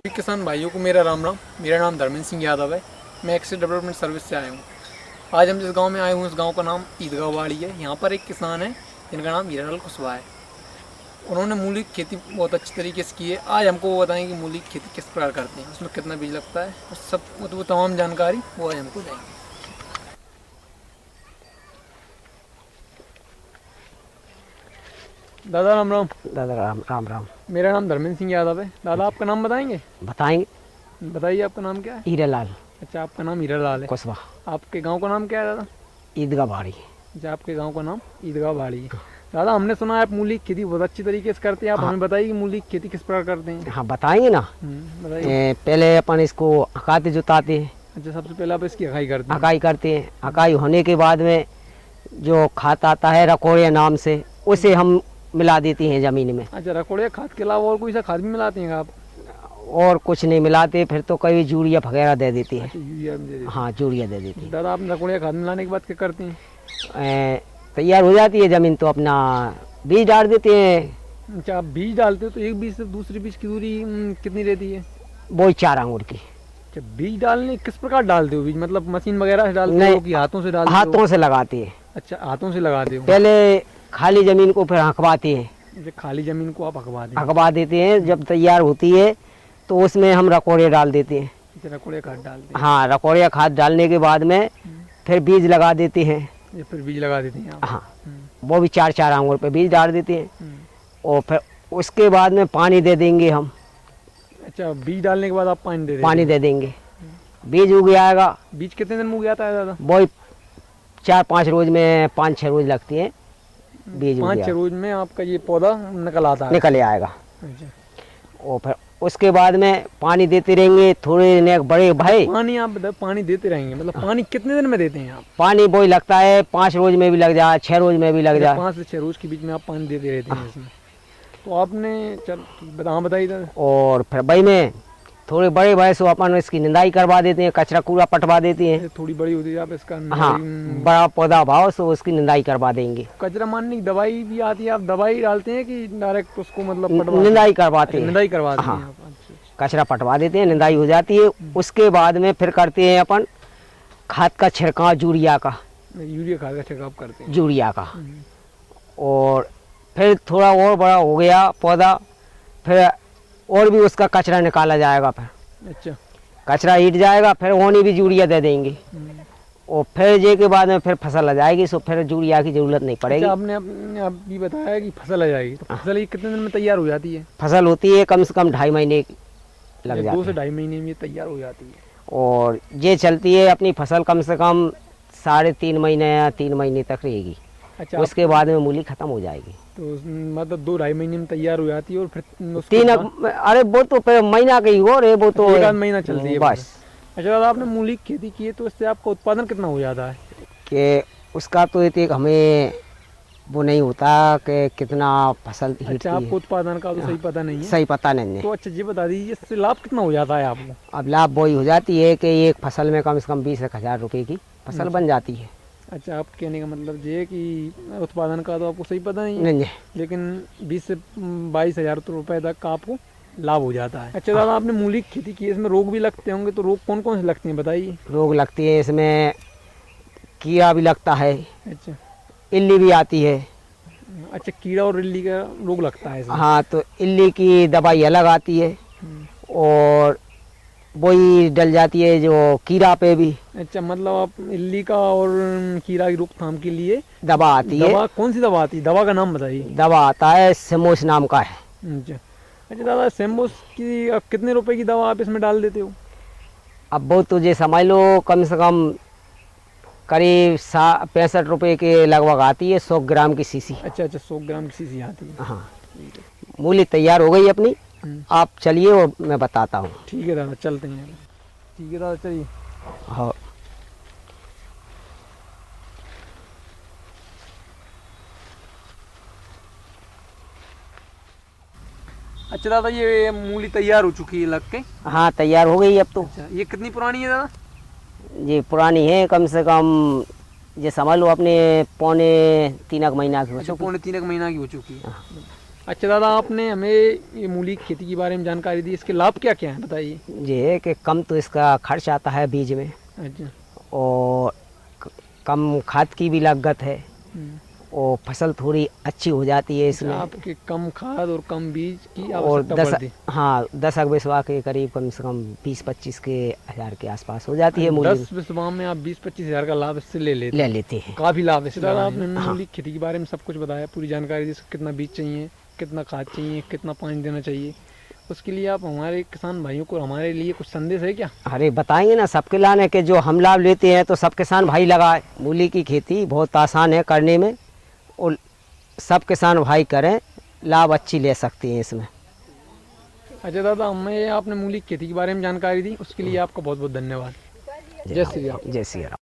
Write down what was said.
किसान भाइयों को मेरा राम राम। मेरा नाम धर्मेंद्र सिंह यादव है। मैं एक्सेस डेवलपमेंट सर्विस से आया हूँ। आज हम जिस गांव में आए हुए उस गांव का नाम ईदगाह वाड़ी है। यहाँ पर एक किसान है जिनका नाम हीरालाल कुशवाहा है। उन्होंने मूली की खेती बहुत अच्छी तरीके से की है। आज हमको वो बताएंगे कि मूली की खेती किस प्रकार करते हैं, उसमें कितना बीज लगता है, उस सब वो तमाम जानकारी वो आज हमको देंगे। दादा राम राम। दादा राम राम राम। मेरा नाम धर्मेंद्र सिंह यादव है। दादा आपका नाम बताएंगे? बताएंगे। बताइए आपका नाम क्या है? हीरालाल अच्छा, आपका नाम हीरालाल है। कुशवाहा। आपके गांव का नाम क्या है दादा? ईदगाह वाड़ी। अच्छा, आपके गांव का नाम ईदगाह वाड़ी है। दादा हमने सुना है आप मूली की खेती बहुत अच्छी तरीके से करते हैं। आप हमें बताइए कि मूली की खेती किस प्रकार करते हैं? हाँ बताएंगे ना। बताइए। पहले अपन इसको हकाते जुताते हैं। अच्छा, सबसे पहले आप इसकी हकाई करते हैं? हकाई करते हैं। हकाई होने के बाद में जो खाद आता है रकोड़िया नाम से, उसे हम मिला देती हैं ज़मीन में। अच्छा, रकोड़िया खाद के अलावा और कोई सा खाद भी मिलाते हैं आप? और कुछ नहीं मिलाते, फिर तो कभी यूरिया वगैरह दे देती है। अच्छा, यूरिया दे देते हैं। हाँ यूरिया दे देती है। दादा आप रकोड़िया खाद मिलाने के बाद क्या करते हैं? तैयार हो जाती है ज़मीन तो अपना बीज डाल देते हैं। अच्छा, आप बीज डालते हो तो एक बीज से दूसरे बीज की दूरी कितनी रहती है? वही 4 अंगुर की। अच्छा, बीज डालने किस प्रकार डालते हो बीज? मतलब मशीन वगैरह से डालते हो कि हाथों से डालते हो? हाथों से लगाती है। अच्छा, हाथों से लगाते हो। पहले खाली ज़मीन को फिर हकवाती है। खाली जमीन को आप हकवा देते हैं। जब तैयार होती है तो उसमें हम रकोड़े डाल देते हैं। रकोड़िया खाद डालते हैं। हाँ, रकोड़िया खाद डालने के बाद में फिर बीज लगा देते हैं। ये फिर बीज लगा देते हैं आप? हाँ, वो भी 4-4 अंगुर पे बीज डाल देते हैं। और फिर उसके बाद में पानी दे देंगे हम। अच्छा, बीज डालने के बाद आप पानी दे देंगे। बीज उग जाएगा। बीज कितने दिन में उग जाता है दादा? वही 4-5 रोज में, 5-6 रोज लगती है बीज। 5-6 रोज में आपका ये पौधा निकल आता है? निकल आएगा। अच्छा। और फिर उसके बाद में पानी देते रहेंगे थोड़े ने बड़े भाई। पानी आप पानी देते रहेंगे मतलब पानी कितने दिन में देते हैं आप? पानी वही लगता है 5 रोज में भी लग जाए, 6 रोज में भी लग जाए। 5 से 6 रोज के बीच में आप पानी देते रहते हैं इसमें। तो आपने बताइए दादा। और फिर भाई में थोड़े बड़े भाई सो अपन इसकी निंदाई करवा देते हैं, कचरा कूड़ा पटवा देते हैं। थोड़ी बड़ी होती है आप इसका? हाँ, बड़ा पौधा भाव सो उसकी निंदाई करवा देंगे। कचरा मारने की दवाई भी आती है, आप दवाई डालते हैं कि डायरेक्ट उसको मतलब निंदाई करवाते हैं? निंदाई करवाते हैं। हाँ, कचरा पटवा देते हैं, निंदाई हो जाती है। उसके बाद में फिर करते हैं अपन खाद का छिड़काव, यूरिया का। यूरिया खाद का छिड़काव करते हैं? यूरिया का। और फिर थोड़ा और बड़ा हो गया पौधा, फिर और भी उसका कचरा निकाला जाएगा। फिर अच्छा, कचरा हीट जाएगा, फिर ओनी भी यूरिया दे देंगे। और फिर जे के बाद में फिर फसल आ जाएगी, सो फिर यूरिया की जरूरत नहीं पड़ेगी। अच्छा, आपने अभी बताया कि फसल आ जाएगी, तो फसल ये कितने दिन में तैयार हो जाती है? फसल होती है कम से कम 2.5 महीने लग जाते हैं। 2 से 2.5 महीने में तैयार हो जाती है। और ये चलती है अपनी फसल कम से कम 3.5 महीने या 3 महीने तक रहेगी। अच्छा, उसके बाद में मूली खत्म हो जाएगी। तो मतलब 2-2.5 महीने में तैयार हो जाती है और फिर 3 अरे वो तो फिर महीना की हो रहे, वो तो 1 महीना चलती है बस। अच्छा दादा, आपने मूली की खेती की है तो इससे आपका उत्पादन कितना हो जाता है? कि उसका तो एक हमें वो नहीं होता कि कितना फसल हिटती है। अच्छा, आपको उत्पादन का तो सही पता नहीं है? सही पता नहीं है। तो अच्छा ये बता दीजिए इससे लाभ कितना हो जाता है आपको? अब लाभ वही हो जाती है कि एक फसल में कम से कम 20,000 रुपये की फसल बन जाती है। अच्छा, आप कहने का मतलब ये कि उत्पादन का तो आपको सही पता नहीं है? नहीं, लेकिन 20 से 22,000 रुपये तक का आपको लाभ हो जाता है। अच्छा दादा, आपने मूली की खेती की है, इसमें रोग भी लगते होंगे, तो रोग कौन कौन से लगते हैं बताइए? रोग लगती है इसमें, कीड़ा भी लगता है। अच्छा, इल्ली भी आती है। अच्छा, कीड़ा और इल्ली का रोग लगता है इसमें? हाँ, तो इल्ली की दवाई अलग आती है और वही डल जाती है जो कीड़ा पे भी। अच्छा, मतलब आप इल्ली का और कीड़ा की रोकथाम के लिए दवा आती है। दवा कौन सी दवा आती है? दवा का नाम बताइए। दवा आता है सेमोस नाम का है। अच्छा अच्छा दादा, सेम्बोस की अब कितने रुपए की दवा आप इसमें डाल देते हो? अब वो तो जे समझ लो कम से कम करीब 65 रुपये के लगभग आती है, 100 ग्राम की शीशी। अच्छा अच्छा, 100 ग्राम की शीशी आती है। हाँ, मूली तैयार हो गई अपनी। आप चलिए और मैं बताता हूँ। ठीक है दादा, चलते हैं। ठीक है दादा, चलिए। हाँ, अच्छा दादा, ये मूली तैयार हो चुकी है लग के? हाँ तैयार हो गई अब तो। अच्छा, ये कितनी पुरानी है दादा? ये पुरानी है, कम से कम ये समझ लो अपने 2.25 महीना की हो अच्छा, चुकी। 2.25 महीना की हो चुकी है। अच्छा दादा, आपने हमें ये मूली की खेती के बारे में जानकारी दी, इसके लाभ क्या क्या हैं बताइए। ये कि कम तो इसका खर्च आता है बीज में, अच्छा। और कम खाद की भी लागत है, हम्म। और फसल थोड़ी अच्छी हो जाती है अच्छा, इसमें। आपके कम खाद और कम बीज की और आवश्यकता पड़ती है। हाँ 10 के करीब कम से कम 20-25 के हज़ार के आसपास हो जाती है मूली 10 बिस्वा में आप 20-25 हज़ार का लाभ इससे ले लेते ले हैं। लेते हैं। काफ़ी लाभ है इससे। दादा, आपने हमें हाँ। मूली की खेती के बारे में सब कुछ बताया, पूरी जानकारी दी, इसको कितना बीज चाहिए, कितना खाद चाहिए, कितना पानी देना चाहिए। उसके लिए आप हमारे किसान भाइयों को, हमारे लिए कुछ संदेश है क्या? अरे बताएंगे ना, सबके लाने के जो हम लाभ लेते हैं तो सब किसान भाई लगाए। मूली की खेती बहुत आसान है करने में, और सब किसान भाई करें, लाभ अच्छी ले सकते हैं इसमें। अच्छा दादा, हमें आपने मूली की खेती के बारे में जानकारी दी, उसके लिए आपका बहुत बहुत धन्यवाद। जय श्री राम। जय श्री राम।